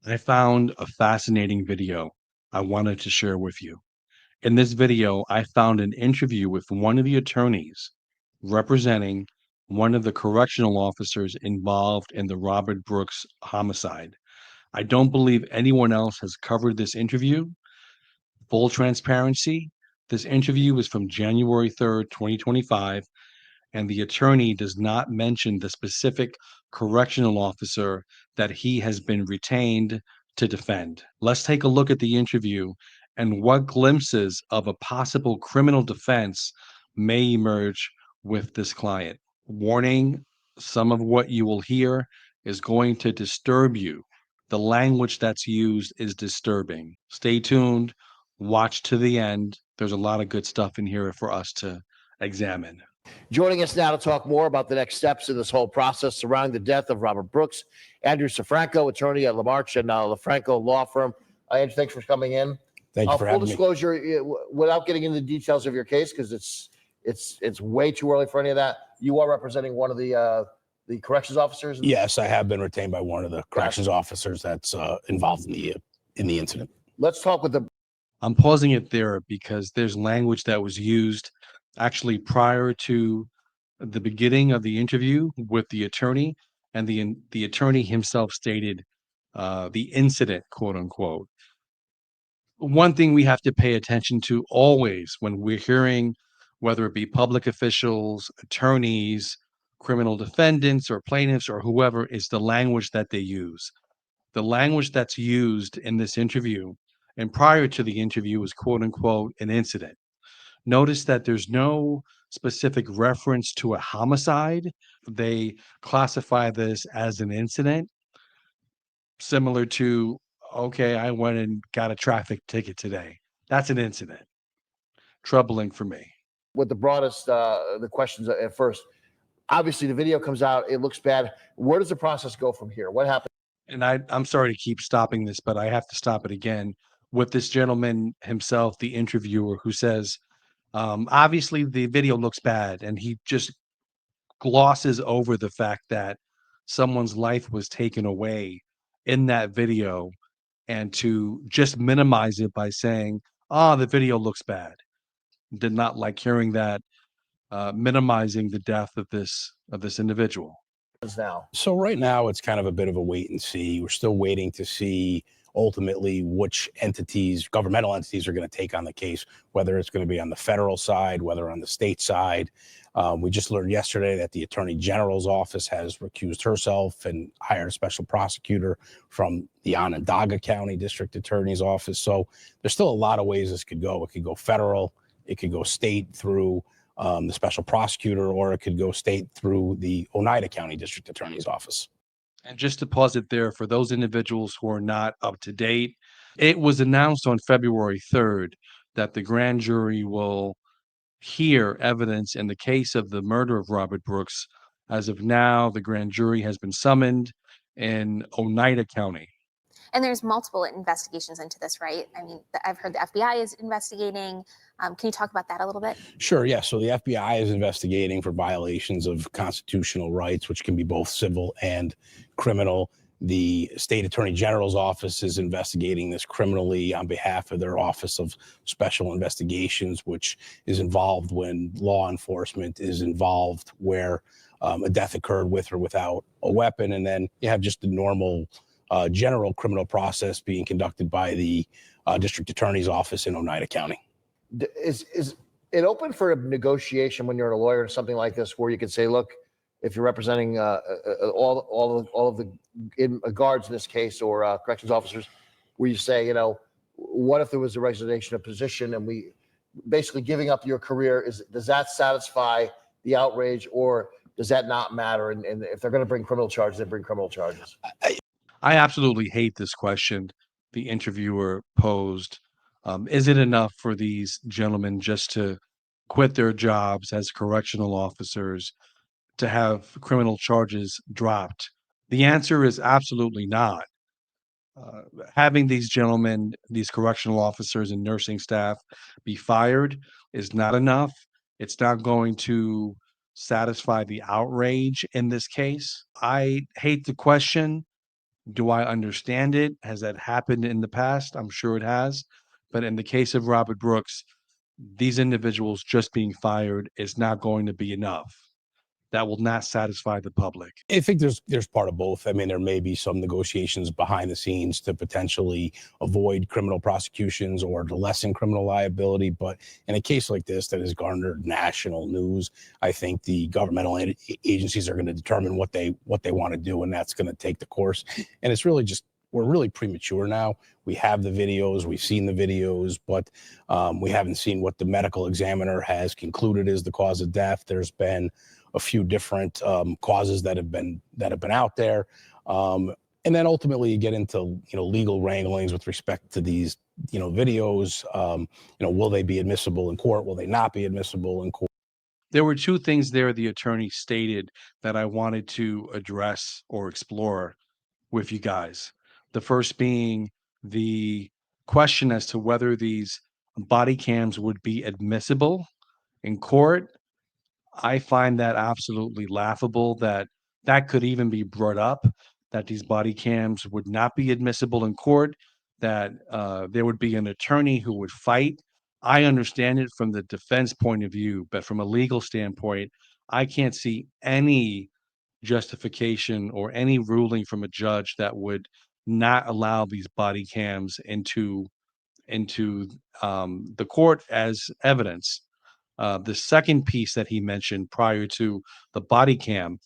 I found a fascinating video I wanted to share with you. In this video, I found an interview with one of the attorneys representing one of the correctional officers involved in the Robert Brooks homicide. I don't believe anyone else has covered this interview. Full transparency, this interview is from January 3rd, 2025, and the attorney does not mention the specific correctional officer that he has been retained to defend. Let's take a look at the interview and what glimpses of a possible criminal defense may emerge with this client. Warning, some of what you will hear is going to disturb you. The language that's used is disturbing. Stay tuned, watch to the end. There's a lot of good stuff in here for us to examine. Joining us now to talk more about the next steps in this whole process surrounding the death of Robert Brooks, Andrew Safranko, attorney at LaMarche and LaFranco Law Firm. Andrew, thanks for coming in. Thank you for having me. Full disclosure, without getting into the details of your case, because it's way too early for any of that, you are representing one of the corrections officers? Yes, I have been retained by one of the corrections officers that's involved in the incident. Let's talk with the... I'm pausing it there because there's language that was used actually prior to the beginning of the interview with the attorney, and the attorney himself stated the incident, quote unquote. One thing we have to pay attention to always when we're hearing, whether it be public officials, attorneys, criminal defendants, or plaintiffs, or whoever, is the language that they use. The language that's used in this interview and prior to the interview is, quote unquote, an incident. Notice that there's no specific reference to a homicide. They classify this as an incident, similar to, okay, I went and got a traffic ticket today. That's an incident. Troubling for me. With the broadest, the questions at first. Obviously, the video comes out. It looks bad. Where does the process go from here? What happens? And I'm sorry to keep stopping this, but I have to stop it again with this gentleman himself, the interviewer, who says, obviously the video looks bad, and he just glosses over the fact that someone's life was taken away in that video, and to just minimize it by saying, "Oh, the video looks bad." Did not like hearing that, minimizing the death of this individual. Now, So right now it's kind of a bit of a wait and see. We're still waiting to see ultimately which entities, governmental entities, are going to take on the case, whether it's going to be on the federal side, whether on the state side. We just learned yesterday that the Attorney General's office has recused herself and hired a special prosecutor from the Onondaga County District Attorney's office. So there's still a lot of ways this could go. It could go federal, it could go state through the special prosecutor, or it could go state through the Oneida County District Attorney's office. And just to pause it there, for those individuals who are not up to date, it was announced on February 3rd that the grand jury will hear evidence in the case of the murder of Robert Brooks. As of now, the grand jury has been summoned in Oneida County. And there's multiple investigations into this, right? I mean, I've heard the FBI is investigating. Can you talk about that a little bit? Sure, yeah. So the FBI is investigating for violations of constitutional rights, which can be both civil and criminal. The state attorney general's office is investigating this criminally on behalf of their Office of Special Investigations, which is involved when law enforcement is involved where a death occurred with or without a weapon. And then you have just the normal general criminal process being conducted by the district attorney's office in Oneida County. Is it open for a negotiation when you're a lawyer or something like this, where you can say, look, if you're representing all of the guards in this case, or corrections officers, where you say, you know, what if there was a resignation of position and we basically giving up your career, does that satisfy the outrage, or does that not matter? And if they're going to bring criminal charges, they bring criminal charges. I absolutely hate this question the interviewer posed. Is it enough for these gentlemen just to quit their jobs as correctional officers to have criminal charges dropped? The answer is absolutely not. Having these gentlemen, these correctional officers and nursing staff be fired is not enough. It's not going to satisfy the outrage in this case. I hate the question. Do I understand it? Has that happened in the past? I'm sure it has. But in the case of Robert Brooks, these individuals just being fired is not going to be enough. That will not satisfy the public. I think there's part of both. I mean, there may be some negotiations behind the scenes to potentially avoid criminal prosecutions or to lessen criminal liability. But in a case like this that has garnered national news, I think the governmental agencies are going to determine what they want to do, and that's going to take the course. And it's really just, we're really premature now. We have the videos, we've seen the videos, but we haven't seen what the medical examiner has concluded is the cause of death. There's been a few different causes that have been out there, and then ultimately you get into legal wranglings with respect to these videos. Will they be admissible in court? Will they not be admissible in court? There were two things there the attorney stated that I wanted to address or explore with you guys. The first being the question as to whether these body cams would be admissible in court. I find that absolutely laughable that that could even be brought up, that these body cams would not be admissible in court, that there would be an attorney who would fight. I understand it from the defense point of view, but from a legal standpoint, I can't see any justification or any ruling from a judge that would not allow these body cams into the court as evidence. The second piece that he mentioned prior to the body cam,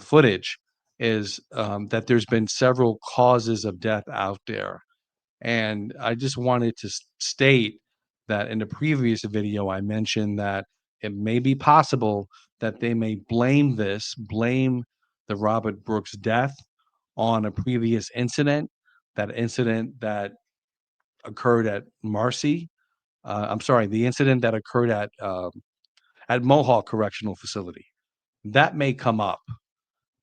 footage is that there's been several causes of death out there. And I just wanted to state that in the previous video, I mentioned that it may be possible that they may blame the Robert Brooks death on a previous incident, that incident that occurred at Marcy. I'm sorry, the incident that occurred at Mohawk Correctional Facility. That may come up,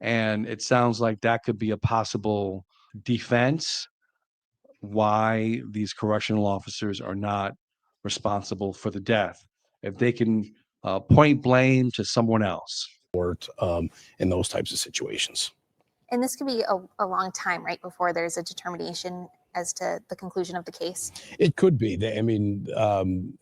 and it sounds like that could be a possible defense why these correctional officers are not responsible for the death. If they can point blame to someone else. In those types of situations. And this could be a long time, right, before there's a determination as to the conclusion of the case. It could be. I mean, on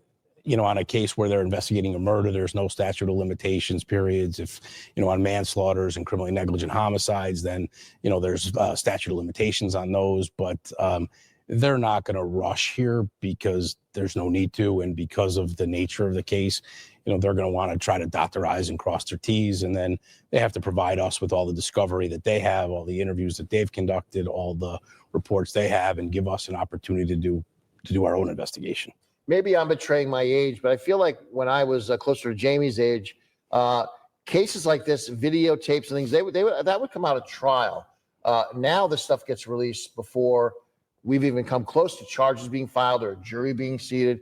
a case where they're investigating a murder, there's no statute of limitations periods. If, on manslaughters and criminally negligent homicides, then, there's statute of limitations on those. But they're not going to rush here because there's no need to. And because of the nature of the case, they're going to want to try to dot their I's and cross their T's. And then they have to provide us with all the discovery that they have, all the interviews that they've conducted, all the reports they have, and give us an opportunity to do our own investigation. Maybe I'm betraying my age, but I feel like when I was closer to Jamie's age, cases like this, videotapes and things, that would come out of trial. Now this stuff gets released before we've even come close to charges being filed or a jury being seated.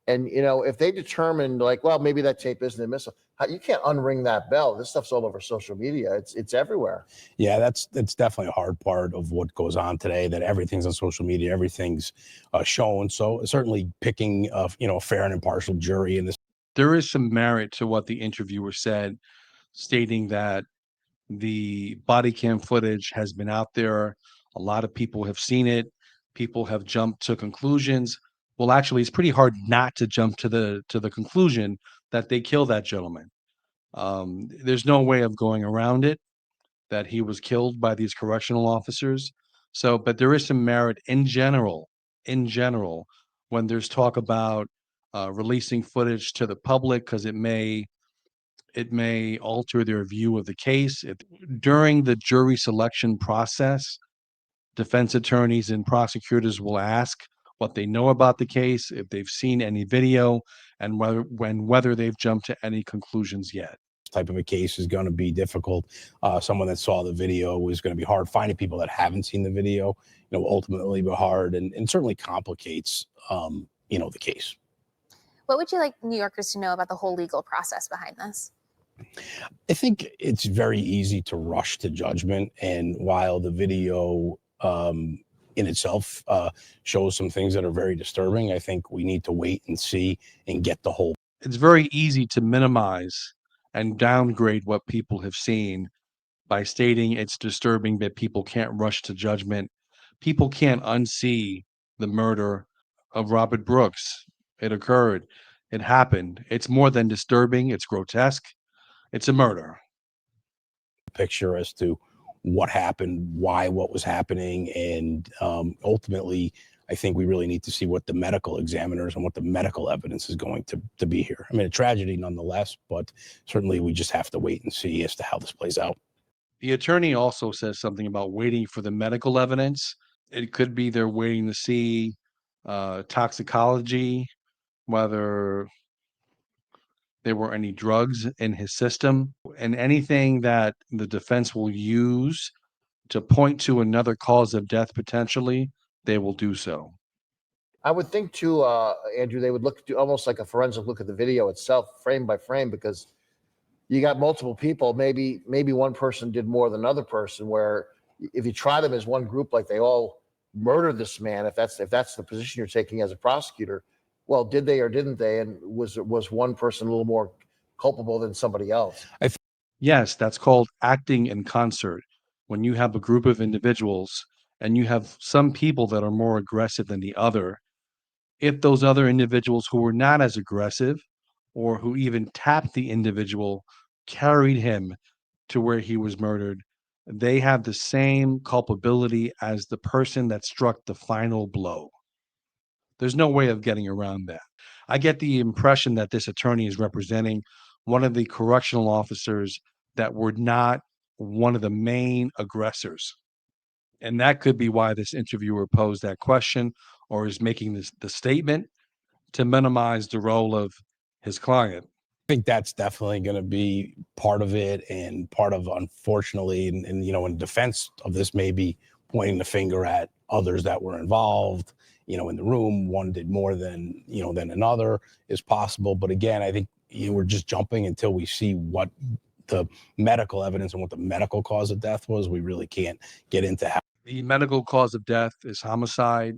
And, if they determined well, maybe that tape isn't admissible, you can't unring that bell. This stuff's all over social media. It's everywhere. Yeah, that's definitely a hard part of what goes on today, that everything's on social media, everything's shown. So certainly picking a fair and impartial jury in this. There is some merit to what the interviewer said, stating that the body cam footage has been out there. A lot of people have seen it. People have jumped to conclusions. Well, actually, it's pretty hard not to jump to the conclusion that they killed that gentleman. There's no way of going around it, that he was killed by these correctional officers. So, but there is some merit in general, when there's talk about releasing footage to the public because it may alter their view of the case. During the jury selection process, defense attorneys and prosecutors will ask what they know about the case, if they've seen any video, and whether they've jumped to any conclusions yet. Type of a case is going to be difficult. Someone that saw the video is going to be hard. Finding people that haven't seen the video, ultimately be hard and certainly complicates, the case. What would you like New Yorkers to know about the whole legal process behind this? I think it's very easy to rush to judgment. And while the video in itself shows some things that are very disturbing, I think we need to wait and see and get the whole. It's very easy to minimize and downgrade what people have seen by stating it's disturbing that people can't rush to judgment. People can't unsee the murder of Robert Brooks. It occurred. It happened. It's more than disturbing. It's grotesque. It's a murder. Picture as to what happened, why, what was happening, and ultimately, I think we really need to see what the medical examiners and what the medical evidence is going to be here. I mean, a tragedy nonetheless, but certainly we just have to wait and see as to how this plays out. The attorney also says something about waiting for the medical evidence. It could be they're waiting to see toxicology, whether there were any drugs in his system, and anything that the defense will use to point to another cause of death potentially, they will do so. I would think too, Andrew, they would look to almost like a forensic look at the video itself, frame by frame, because you got multiple people. Maybe one person did more than another person. Where if you try them as one group, like they all murdered this man, if that's the position you're taking as a prosecutor, well, did they or didn't they? And was one person a little more culpable than somebody else? Yes, that's called acting in concert. When you have a group of individuals and you have some people that are more aggressive than the other, if those other individuals who were not as aggressive or who even tapped the individual carried him to where he was murdered, they have the same culpability as the person that struck the final blow. There's no way of getting around that. I get the impression that this attorney is representing one of the correctional officers that were not one of the main aggressors. And that could be why this interviewer posed that question or is making the statement to minimize the role of his client. I think that's definitely going to be part of it, and part of, unfortunately, and in defense of this, maybe pointing the finger at others that were involved, in the room. One did more than another is possible. But again, I think we're just jumping until we see what the medical evidence and what the medical cause of death was. We really can't get into how. The medical cause of death is homicide,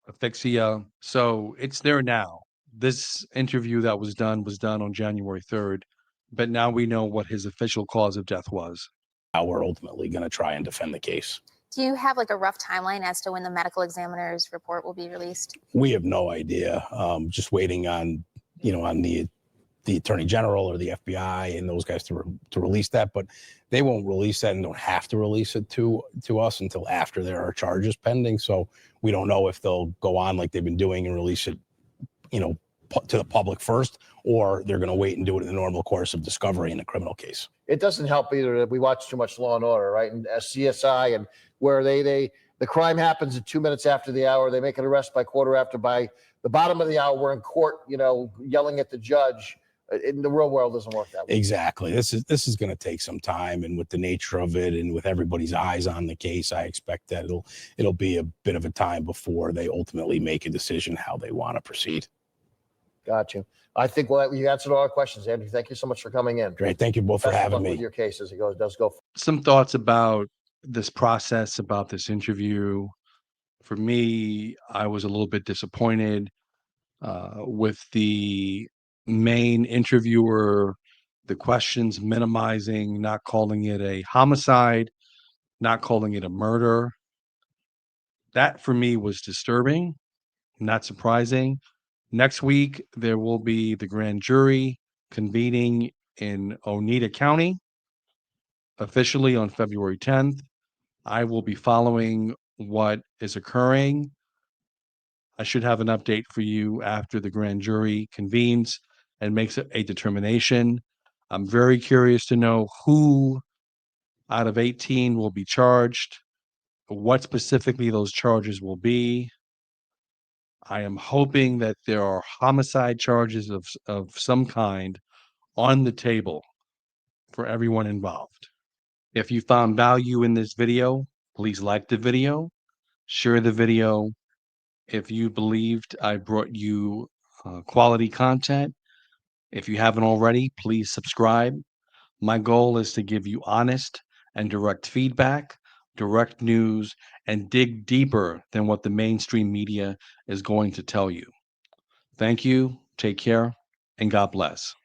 asphyxia. So it's there now. This interview that was done on January 3rd, but now we know what his official cause of death was. How we're ultimately going to try and defend the case. Do you have like a rough timeline as to when the medical examiner's report will be released? We have no idea. Just waiting on, on the Attorney General or the FBI and those guys to release that, but they won't release that and don't have to release it to us until after there are charges pending. So we don't know if they'll go on like they've been doing and release it, to the public first, or they're going to wait and do it in the normal course of discovery in a criminal case. It doesn't help either that we watch too much Law and Order, right? And CSI, and where the crime happens at 2 minutes after the hour, they make an arrest by quarter after. By the bottom of the hour, we're in court, yelling at the judge. In the real world, doesn't work that way. Exactly. This is going to take some time, and with the nature of it, and with everybody's eyes on the case, I expect that it'll be a bit of a time before they ultimately make a decision how they want to proceed. Got you. I think you answered all our questions, Andrew. Thank you so much for coming in. Great. Thank you both for having me. With your case as it does go. Some thoughts about this process, about this interview. For me, I was a little bit disappointed with the main interviewer, the questions minimizing, not calling it a homicide, not calling it a murder. That for me was disturbing, not surprising. Next week, there will be the grand jury convening in Oneida County, officially on February 10th. I will be following what is occurring. I should have an update for you after the grand jury convenes and makes a determination. I'm very curious to know who out of 18 will be charged, what specifically those charges will be. I am hoping that there are homicide charges of some kind on the table for everyone involved. If you found value in this video, please like the video, share the video. If you believed I brought you quality content, if you haven't already, please subscribe. My goal is to give you honest and direct feedback, direct news, and dig deeper than what the mainstream media is going to tell you. Thank you, take care, and God bless.